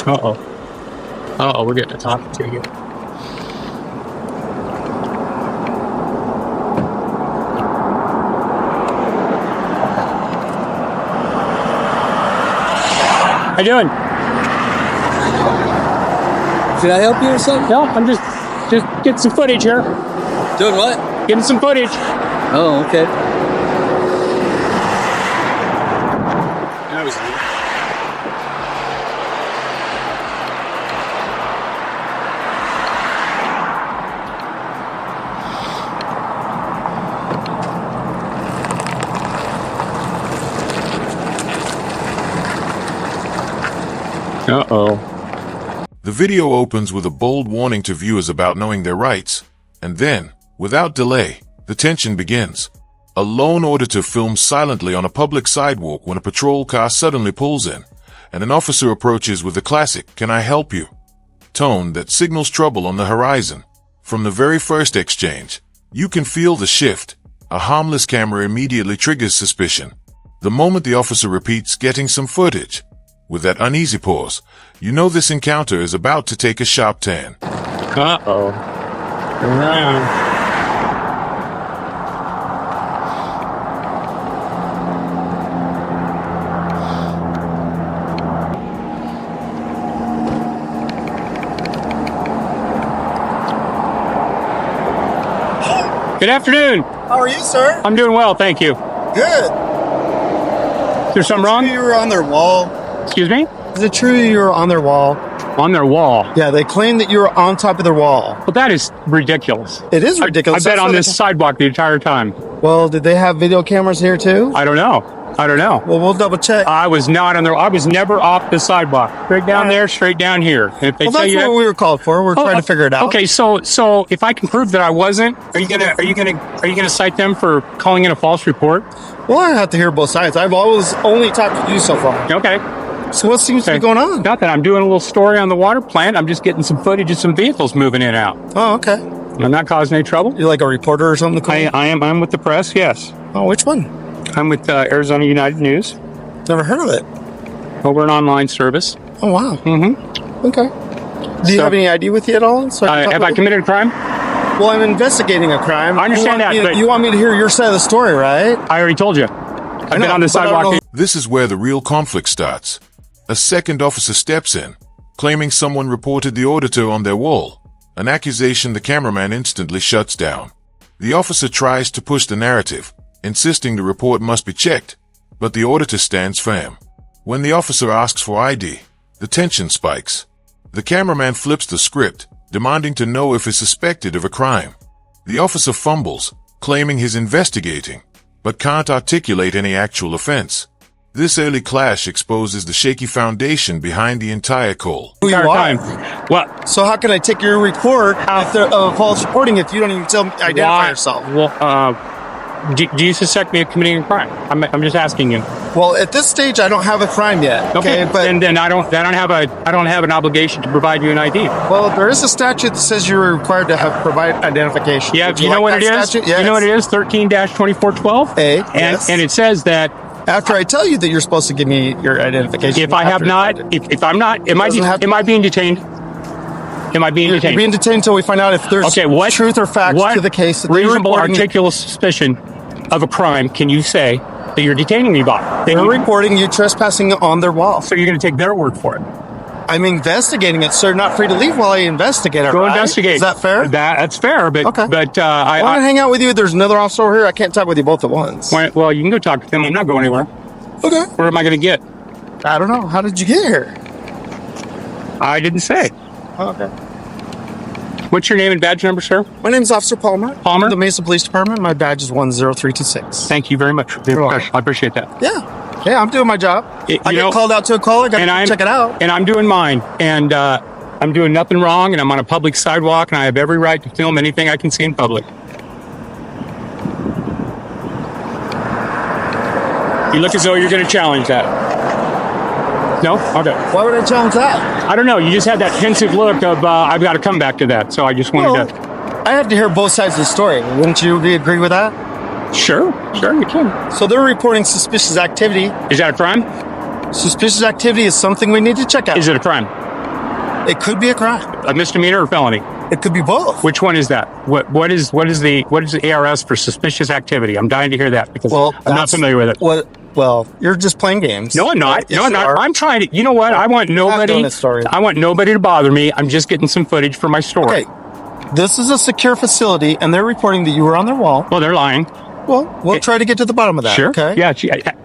Uh-oh. Uh-oh, we're getting a talking to you. How you doing? Can I help you or something? No, I'm just getting some footage here. Doing what? Getting some footage. Oh, okay. That was Uh-oh. The video opens with a bold warning to viewers about knowing their rights, and then, without delay, the tension begins. A lone auditor films silently on a public sidewalk when a patrol car suddenly pulls in, and an officer approaches with the classic "Can I help you?" tone that signals trouble on the horizon. From the very first exchange, you can feel the shift. A harmless camera immediately triggers suspicion. The moment the officer repeats getting some footage, with that uneasy pause, you know this encounter is about to take a sharp turn. Uh-oh. Around. Good afternoon. How are you, sir? I'm doing well, thank you. Good. Is there something wrong? You were on their wall. Excuse me? Is it true you were on their wall? On their wall. Yeah, they claim that you were on top of their wall. Well, that is ridiculous. It is ridiculous. I've been on this sidewalk the entire time. Well, did they have video cameras here too? I don't know. Well, we'll double check. I was not on there. I was never off the sidewalk. Straight down there, straight down here. And if they Well, tell that's you what we were called for. We're trying to figure it out. Okay, so if I can prove that I wasn't, are you gonna cite them for calling in a false report? Well, I have to hear both sides. I've always only talked to you so far. Okay. So what seems to be going on? Nothing. I'm doing a little story on the water plant. I'm just getting some footage of some vehicles moving in and out. Oh, okay. I'm not causing any trouble. You're like a reporter or something? I'm with the press. Yes. Oh, which one? I'm with Arizona United News. Never heard of it. We're an online service. Oh, wow. Mm-hmm. Okay. Do you have any ID with you at all? So have I committed a crime? Well, I'm investigating a crime. I understand that, but you want me to hear your side of the story, right? I already told you. I've been on the sidewalk. This is where the real conflict starts. A second officer steps in, claiming someone reported the auditor on their wall, an accusation the cameraman instantly shuts down. The officer tries to push the narrative, insisting the report must be checked, but the auditor stands firm. When the officer asks for ID, the tension spikes. The cameraman flips the script, demanding to know if he's suspected of a crime. The officer fumbles, claiming he's investigating, but can't articulate any actual offense. This early clash exposes the shaky foundation behind the entire call. Who you are? What? So how can I take your report if they're false reporting if you don't even identify yourself? Well, do you suspect me of committing a crime? I'm just asking you. Well, at this stage, I don't have a crime yet. Okay, but then I don't have an obligation to provide you an ID. Well, there is a statute that says you're required to provide identification. Yeah, you know what it is? Statute? Yes. You know what it is? 13-2412. Yes. And it says that after I tell you that you're supposed to give me your identification. If I have not, if I'm not, am I being detained? Am I being detained? You're being detained until we find out if there's truth or facts to the case. That reasonable, articulable suspicion of a crime can you say that you're detaining me by? They're reporting you trespassing on their wall. So you're going to take their word for it? I'm investigating it, sir. Not free to leave while I investigate it. Go investigate. Is that fair? That's fair, but okay. But I want to hang out with you. There's another officer over here. I can't talk with you both at once. Well, you can go talk to them. I'm not going anywhere. Okay. Where am I going to get? I don't know. How did you get here? I didn't say. Okay. What's your name and badge number, sir? My name is Officer Palmer. Palmer? The Mesa Police Department. My badge is 10326. Thank you very much. I appreciate that. Yeah, I'm doing my job. I get called out to a call. I got to check it out. And I'm doing mine. And I'm doing nothing wrong. And I'm on a public sidewalk. And I have every right to film anything I can see in public. You look as though you're going to challenge that. No? Okay. Why would I challenge that? I don't know. You just had that pensive look of, I've got to come back to that. So I just wanted to... I have to hear both sides of the story. Wouldn't you agree with that? Sure, you can. So they're reporting suspicious activity. Is that a crime? Suspicious activity is something we need to check out. Is it a crime? It could be a crime. A misdemeanor or felony? It could be both. Which one is that? What is the ARS for suspicious activity? I'm dying to hear that because I'm not familiar with it. Well, you're just playing games. No, I'm not. Yes, No, I'm not. I'm trying to. You know what? I want nobody. I want nobody to bother me. I'm just getting some footage for my story. Okay. This is a secure facility, and they're reporting that you were on their wall. Well, they're lying. Well, we'll try to get to the bottom of that. Sure. Okay. Yeah.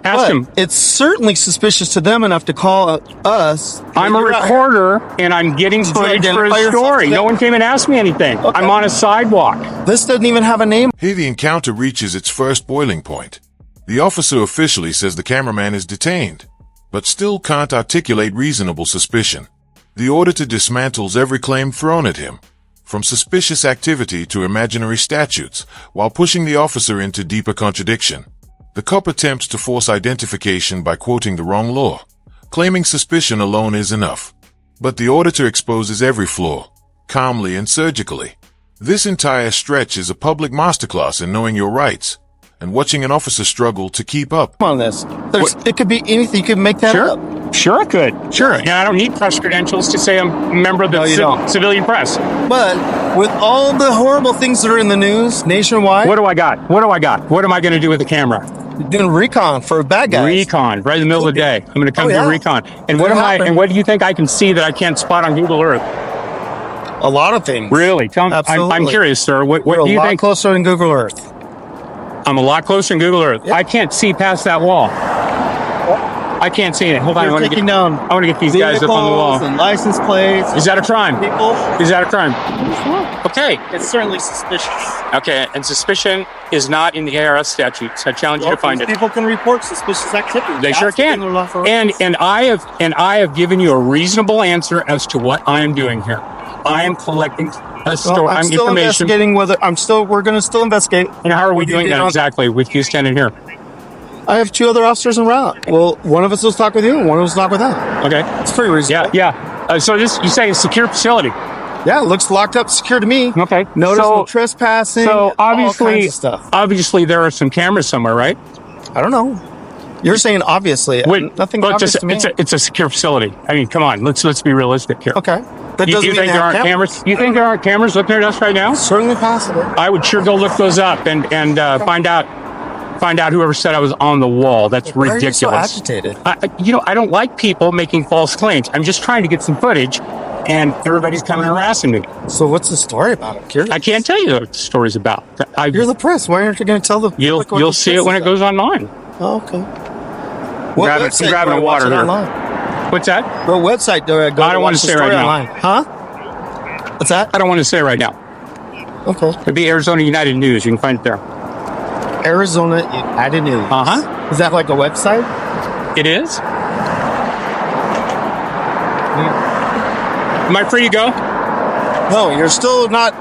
Ask them. It's certainly suspicious to them enough to call us. I'm a reporter, and I'm getting footage for a story. No one came and asked me anything. Okay. I'm on a sidewalk. This doesn't even have a name. Here the encounter reaches its first boiling point. The officer officially says the cameraman is detained, but still can't articulate reasonable suspicion. The auditor dismantles every claim thrown at him, from suspicious activity to imaginary statutes, while pushing the officer into deeper contradiction. The cop attempts to force identification by quoting the wrong law, claiming suspicion alone is enough. But the auditor exposes every flaw, calmly and surgically. This entire stretch is a public masterclass in knowing your rights, and watching an officer struggle to keep up. On this, it could be anything. You could make that up. Sure, I could. Sure. Yeah, I don't need press credentials to say I'm a member of the civilian press. But with all the horrible things that are in the news nationwide, what do I got? What am I going to do with the camera? You're doing recon for bad guys. Recon, right in the middle of the day. I'm going to come do recon. And what do you think I can see that I can't spot on Google Earth? A lot of things. Really? Tell me. I'm curious, sir. What do you think? You're a lot closer than Google Earth. I'm a lot closer than Google Earth. Yep. I can't see past that wall. I can't see it. Hold on. I want to get these guys up on the wall. And license plates. Is that a crime? Is that a crime? Okay. It's certainly suspicious. Okay. And suspicion is not in the ARS statutes. I challenge you to find it. People can report suspicious activity. They sure can. And I have given you a reasonable answer as to what I am doing here. I am collecting I'm still investigating we're going to still investigate. And how are we doing that exactly with you standing here? I have 2 other officers en route. Well, one of us will talk with you and one of us will talk with them. Okay. It's pretty reasonable. Yeah. So you say a secure facility. Yeah, it looks locked up, secure to me. Okay. Notice no trespassing. So obviously, all kinds of stuff. Obviously there are some cameras somewhere, right? I don't know. You're saying obviously. Nothing obvious to me. It's a secure facility. I mean, come on. Let's be realistic here. Okay. That doesn't mean there aren't cameras? You think there aren't cameras looking at us right now? Certainly possible. I would sure go look those up and find out whoever said I was on the wall. That's ridiculous. Why are you so agitated? I don't like people making false claims. I'm just trying to get some footage, and everybody's coming harassing me. So what's the story about? I'm curious. I can't tell you what the story's about. You're the press. Why aren't you going to tell the public what You'll see it when it goes online. Oh, okay. I'm grabbing a water here. What's that? What website do I go? I don't want to say right now. Huh? What's that? I don't want to say right now. Okay. It'd be Arizona United News. You can find it there. Arizona United News. Uh-huh. Is that like a website? It is. Am I free to go? No, you're still not.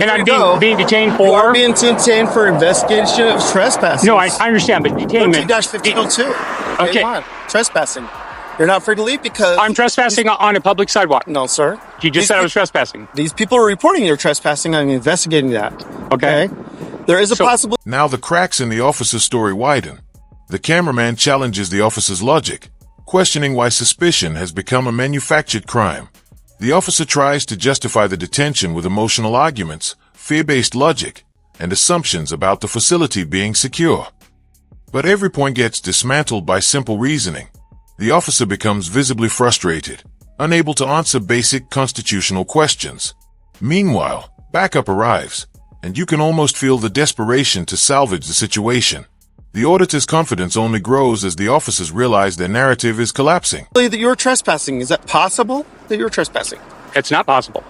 And I'm being detained for? You are being detained for investigation of trespassing. No, I understand, but detainment. 13-1502. Okay. Trespassing. You're not free to leave because... I'm trespassing on a public sidewalk. No, sir. You just said I was trespassing. These people are reporting you're trespassing. I'm investigating that. Okay. There is a possible... Now the cracks in the officer's story widen. The cameraman challenges the officer's logic, questioning why suspicion has become a manufactured crime. The officer tries to justify the detention with emotional arguments, fear-based logic, and assumptions about the facility being secure. But every point gets dismantled by simple reasoning. The officer becomes visibly frustrated, unable to answer basic constitutional questions. Meanwhile, backup arrives, and you can almost feel the desperation to salvage the situation. The auditor's confidence only grows as the officers realize their narrative is collapsing. That you're trespassing. Is that possible that you're trespassing? It's not possible.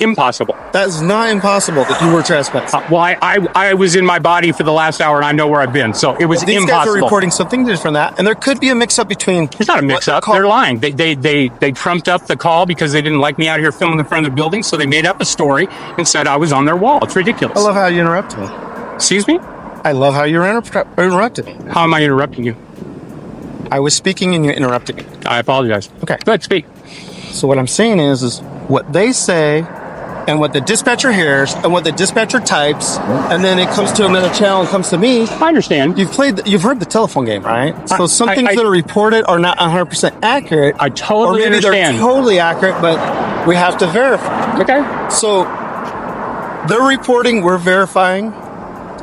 Impossible. That is not impossible that you were trespassing. Well, I was in my body for the last hour, and I know where I've been, so it was these impossible. These guys are reporting something different from that, and there could be a mix-up between... It's not a mix-up. They're lying. They trumped up the call because they didn't like me out here filming in front of the building, so they made up a story and said I was on their wall. It's ridiculous. I love how you interrupt me. Excuse me? I love how you interrupted me. How am I interrupting you? I was speaking and you interrupted me. I apologize. Okay. Go ahead, speak. So what I'm saying is what they say and what the dispatcher hears and what the dispatcher types, and then it comes to another channel and comes to me. I understand. You've heard the telephone game, right? So some things that are reported are not 100% accurate. I totally understand. Or maybe they're totally accurate, but We have to verify. Okay. So they're reporting, we're verifying.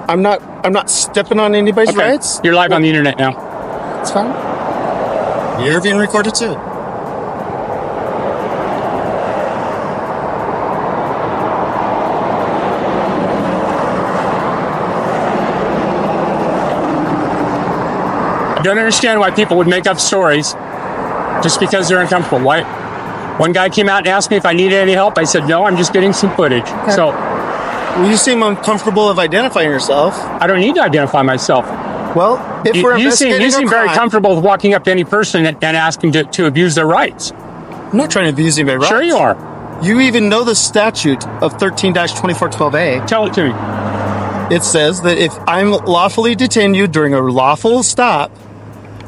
I'm not stepping on anybody's Okay. rights. You're live on the internet now. It's fine. You're being recorded too. I don't understand why people would make up stories just because they're uncomfortable. Why? One guy came out and asked me if I needed any help. I said, no, I'm just getting some footage. So Well, you seem uncomfortable of identifying yourself. I don't need to identify myself. Well, if we're You seem investigating a very crime- comfortable with walking up to any person and asking to abuse their rights. I'm not trying to abuse anybody's rights. Sure you are. You even know the statute of 13-2412A. Tell it to me. It says that if I'm lawfully detained you during a lawful stop,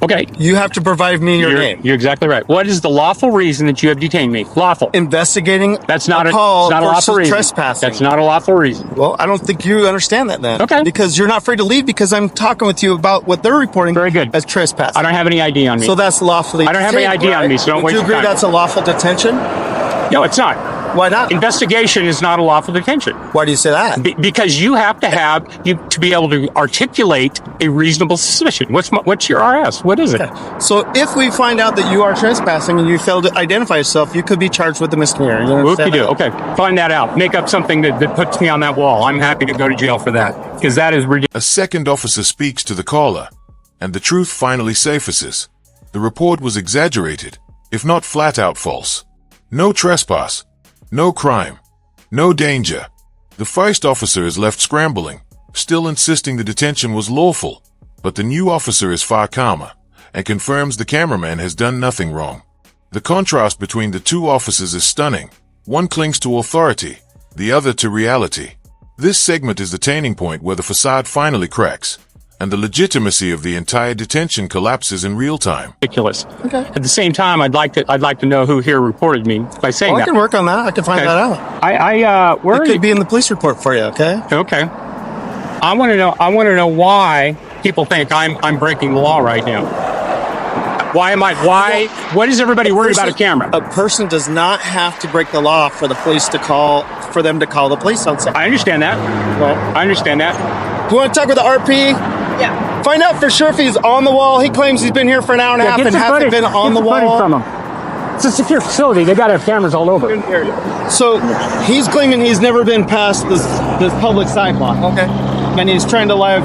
Okay. you have to provide me your name. You're exactly right. What is the lawful reason that you have detained me? Lawful. Investigating That's not a a, call it's not a lawful versus reason. trespassing. That's not a lawful reason. Well, I don't think you understand that then. Okay. Because you're not free to leave because I'm talking with you about what they're reporting Very good. as trespassing. I don't have any ID on me. So that's lawfully I don't have any detained, ID on right? me, so don't Would waste you your agree time. that's a lawful detention? No, it's not. Why not? Investigation is not a lawful detention. Why do you say that? Because you have to be able to articulate a reasonable suspicion. What's your RS? What is it? So if we find out that you are trespassing and you fail to identify yourself, you could be charged with a misdemeanor. You understand Whoop-de-doo. that? Okay, find that out. Make up something that puts me on that wall. I'm happy to go to jail for that because that is ridiculous. A second officer speaks to the caller, and the truth finally surfaces. The report was exaggerated, if not flat out false. No trespass, no crime, no danger. The first officer is left scrambling, still insisting the detention was lawful, but the new officer is far calmer and confirms the cameraman has done nothing wrong. The contrast between the two officers is stunning. One clings to authority, the other to reality. This segment is the turning point where the facade finally cracks, and the legitimacy of the entire detention collapses in real time. Ridiculous. Okay. At the same time, I'd like to know who here reported me by saying Well, I that. can work on that. I can find Okay. that out. Where It are could you? be in the police report for you, okay? Okay. I want to know why people think I'm breaking the law right now. What is everybody worried about a camera? A person does not have to break the law for the police to call, for them to call the police on something. I understand that. Well, I understand that. you want to talk with the RP? Yeah. Find out for sure if he's on the wall. He claims he's been here for an hour and a half and hasn't been on the wall. From them. It's a secure facility. They got to have cameras all over. So he's claiming he's never been past this public sidewalk. Okay. And he's trying to live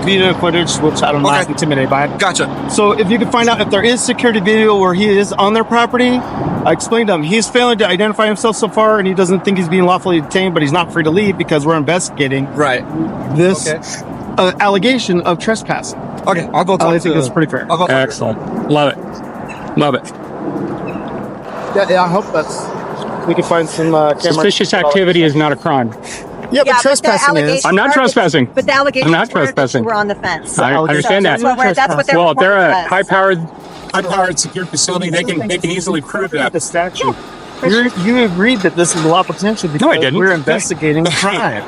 video footage, which I don't know, Okay. I'm intimidated by it. Gotcha. So if you could find out if there is security video where he is on their property, I explained to him he's failing to identify himself so far, and he doesn't think he's being lawfully detained, but he's not free to leave because we're investigating Right. this Okay. allegation of trespassing. Okay. I'll go talk I to think it's pretty fair. I'll go talk to Excellent. Love it. Love it. Yeah, I hope that's. We can find some camera. Suspicious activity is not a crime. Yeah, but Yeah, but the trespassing is. allegation- I'm not trespassing. But the allegations I'm not were that trespassing. you were on the fence. I understand that. That's what they're Well, if they're a reporting high-powered secure facility, they can easily prove that. The statute. You agreed that this is a law potential because No, I didn't. we're investigating a crime.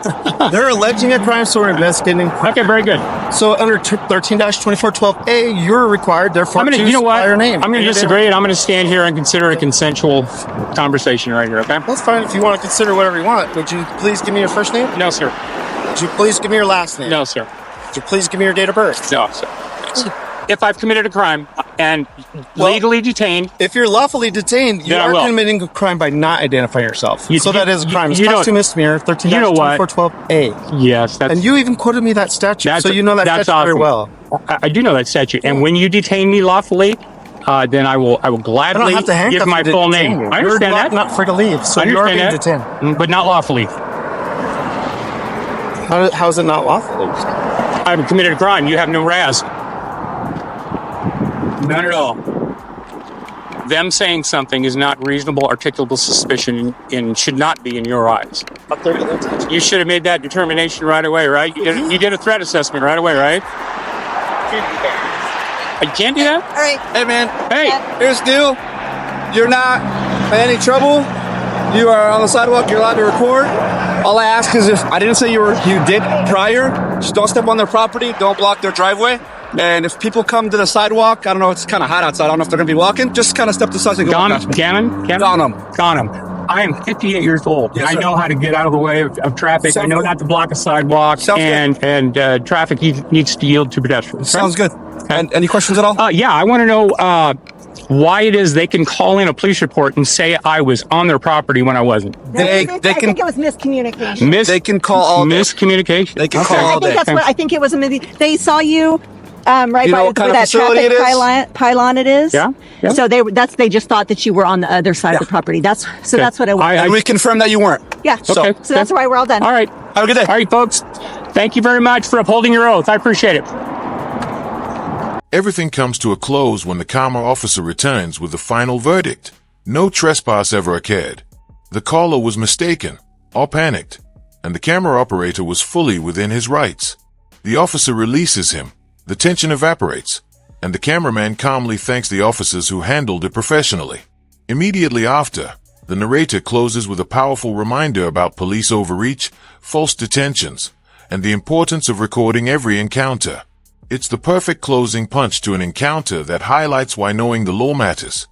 They're alleging a crime, so we're investigating. Okay, very good. So under 13-2412A, you're required, therefore, to You know what? supply your name. I'm going to disagree, and I'm going to stand here and consider a consensual conversation right here. Okay? That's fine if you want to consider whatever you want. Would you please give me your first name? No, sir. Would you please give me your last name? No, sir. Would you please give me your date of birth? No, sir. If I've committed a crime and legally detained, If you're lawfully detained, you Then I are will. committing a crime by not identifying yourself. So that is a crime. It's you class don't- 2 misdemeanor, you know what? 13-2412A. yes, that's. And you even quoted me that statute, so you know that that's statute very awesome. well. I do know that statute, and when you detain me lawfully, then I will I don't gladly have to handcuff give my you to full detain name. you. I understand You're that. not free to leave, so I you are being understand detained. that, but not lawfully. How is it not lawful? I haven't committed a crime. You have no RAS. None at all. Them saying something is not reasonable, articulable suspicion and should not be in your eyes. You should have made that determination right away, right? You did a threat assessment right away, right? I can't do that? All right. Hey, man. Hey, Here's the deal. You're not in any trouble. You are on the sidewalk. You're allowed to record. All I ask is if I didn't say you did prior, just don't step on their property. Don't block their driveway. And if people come to the sidewalk, I don't know, it's kind of hot outside. I don't know if they're going to be walking. Just kind of step to the side and go. Got him? Got him. Got him. I am 58 years old. Yes, I sir. know how to get out of the way of traffic. I Sounds know good. not to block a sidewalk, Sounds and traffic needs to yield to pedestrians. Sounds good. And any questions at all? Yeah, I want to know why it is they can call in a police report and say I was on their property when I wasn't. They I can think it was miscommunication. they can call all day. Miscommunication. They can Okay. call I all think day. that's what I think it was. They saw you right You know by what kind where of that facility traffic it is? pylon it is. Yeah, yeah. So they just thought that you were on the other side of the property. That's what it was. And we confirm that you weren't. Yeah. So- Okay. So that's why we're all done. All right. Have a good day. All right, folks. Thank you very much for upholding your oath. I appreciate it. Everything comes to a close when the calmer officer returns with the final verdict. No trespass ever occurred. The caller was mistaken, or panicked, and the camera operator was fully within his rights. The officer releases him, the tension evaporates, and the cameraman calmly thanks the officers who handled it professionally. Immediately after, the narrator closes with a powerful reminder about police overreach, false detentions, and the importance of recording every encounter. It's the perfect closing punch to an encounter that highlights why knowing the law matters.